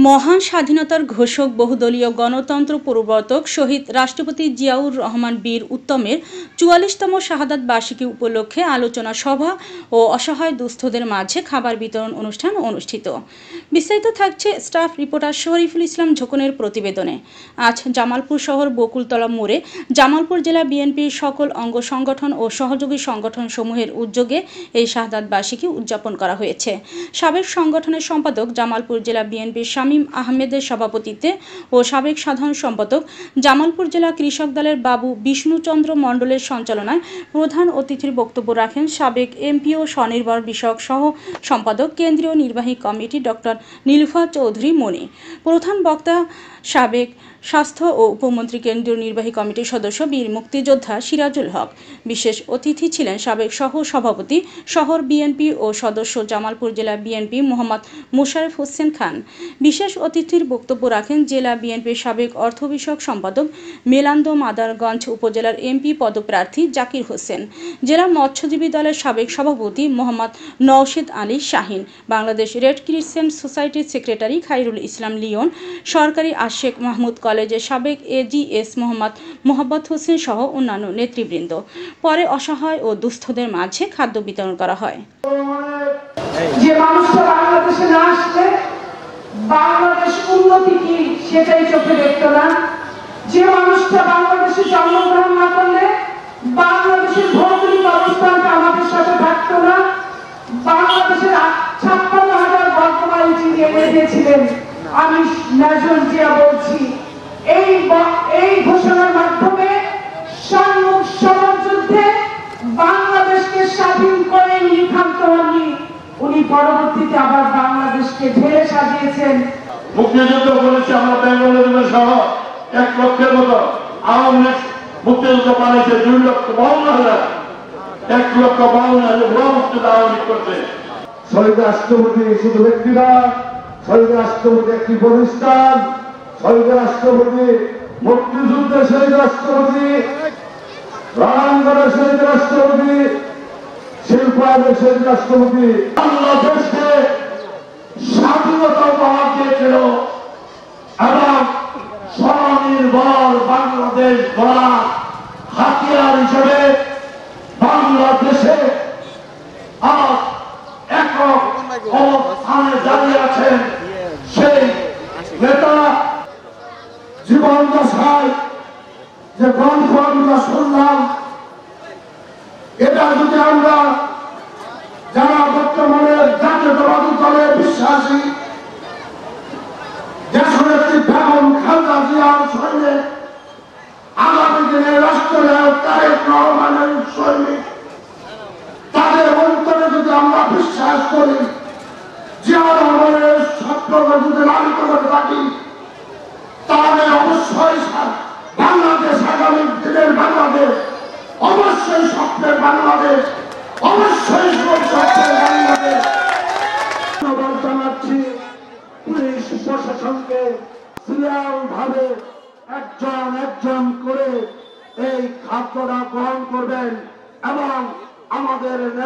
মহান স্বাধীনতার ঘোষক বহুদলীয় গণতন্ত্র প্রবর্তক শহীদ রাষ্ট্রপতি জিয়াউর রহমান বীর উত্তমের ৪৪তম শাহাদাত বার্ষিকী উপলক্ষে আলোচনা সভা ও অসহায় দুস্থদের মাঝে খাবার বিতরণ অনুষ্ঠান অনুষ্ঠিত। বিস্তারিত থাকছে স্টাফ রিপোর্টার শরীফুল ইসলাম ঝোকনের প্রতিবেদনে। আজ জামালপুর শহর বকুলতলা মোড়ে জামালপুর জেলা বিএনপির সকল অঙ্গ সংগঠন ও সহযোগী সংগঠন সমূহের উদ্যোগে এই শাহাদাত বার্ষিকী উদযাপন করা হয়েছে। সাবেক সংগঠনের সম্পাদক জামালপুর জেলা বিএনপির শামীম আহমেদের সভাপতিত্বে ও সাবেক সাধারণ সম্পাদক জামালপুর জেলা কৃষক দলের বাবু বিষ্ণুচন্দ্র মণ্ডলের সঞ্চালনায় প্রধান অতিথির বক্তব্য রাখেন সাবেক এমপি ও স্বনির্ভর বিষয়ক সহ সম্পাদক কেন্দ্রীয় নির্বাহী কমিটি ডক্টর নীলুফা চৌধুরী মনি। প্রধান বক্তা সাবেক স্বাস্থ্য ও উপমন্ত্রী কেন্দ্রীয় নির্বাহী কমিটির সদস্য বীর মুক্তিযোদ্ধা সিরাজুল হক। বিশেষ অতিথি ছিলেন সাবেক সহ সভাপতি শহর বিএনপি ও সদস্য জামালপুর জেলা বিএনপি মোহাম্মদ মোশাররফ হোসেন খান। বিশেষ অতিথির বক্তব্য রাখেন জেলা বিএনপির সাবেক অর্থ বিষয়ক সম্পাদক মেলান্দ মাদারগঞ্জ উপজেলার এমপি পদপ্রার্থী জাকির হোসেন, জেলা মৎস্যজীবী দলের সাবেক সভাপতি মোহাম্মদ নওশেদ আলী শাহিন, বাংলাদেশ রেড ক্রিসেন্ট সোসাইটির সেক্রেটারি খাইরুল ইসলাম লিওন, সরকারি আশেক মাহমুদ কলেজের সাবেক এজিএস মোহাম্মদ মোহাম্মদ হোসেন সহ অন্যান্য নেতৃবৃন্দ। পরে অসহায় ও দুস্থদের মাঝে খাদ্য বিতরণ করা হয়। যে মানুষটা বাংলাদেশে না আসলে বাংলাদেশ উন্নতি কি সেটাই চোখে দেখতো না, যে মানুষটা বাংলাদেশে জন্মগ্রহণ না করলে বাংলাদেশের ভৌগোলিক অবস্থানটা আমাদের সাথে থাকতো না, বাংলাদেশের ৫৬,০০০ বর্গমাইল চিনিয়ে দিয়েছিলেন। আমি মেজর জিয়া বলছি, এই ঘোষণার মাধ্যমে সম্মুখ সমরযুদ্ধে বাংলাদেশকে স্বাধীন করে নিখান্ত হননি, উনি পরবর্তীতে আবার বাংলাদেশকে ঢেলে সাজিয়েছেন। মুক্তিযুদ্ধ করেছে আমরা বেঙ্গলের সহ ১ লক্ষের মতো, আওয়ামী লীগ মুক্তিযুদ্ধ পালিয়েছে ২,৫২,০০০, ১,৫২,০০০ ভুয়া মুক্তিযুদ্ধ আওয়ামী লীগ করছে। শহীদ রাষ্ট্রপতি শুধু ব্যক্তিরা, শহীদ রাষ্ট্রপতি একটি প্রতিষ্ঠান, শহীদ রাষ্ট্রপতি মুক্তিযুদ্ধের শহীদ রাষ্ট্রপতি, রণাঙ্গনের শহীদ রাষ্ট্রপতি, শিল্পায়নের শহীদ রাষ্ট্রপতি। বাংলাদেশকে স্বাধীনতা উপহার দিয়েছিল এবং স্বনির্ভর বাংলাদেশ গড়া হাতিয়ার হিসেবে বাংলাদেশে আজ একক অবস্থানে দাঁড়িয়ে আছেন সেই নেতা। জীবন দশায় যে গল্প আমরা শুনলাম, এটা যদি আমরা যারা বর্তমানে জাতীয়তাবাদী দলে বিশ্বাসী, দেশনেত্রী বেগম খালেদা জিয়ার সঙ্গে আগামী দিনে রাষ্ট্রনায়ক তারেক রহমানের সৈনিক, তাদের অন্তরে যদি আমরা বিশ্বাস করি, জিয়া রহমানের স্বপ্নকে যদি লালিত করে থাকি, তাহলে অবশ্যই বাংলাদেশ আগামী দিনের বাংলাদেশ, অবশ্যই স্বপ্নের বাংলাদেশ, অবশ্যই স্বপ্নের বাংলাদেশ। ধন্যবাদ জানাচ্ছি পুলিশ প্রশাসনকে, সিরিয়াল ভাবে একজন একজন করে এই খাদ্যটা গ্রহণ করবেন এবং আমাদের নেতা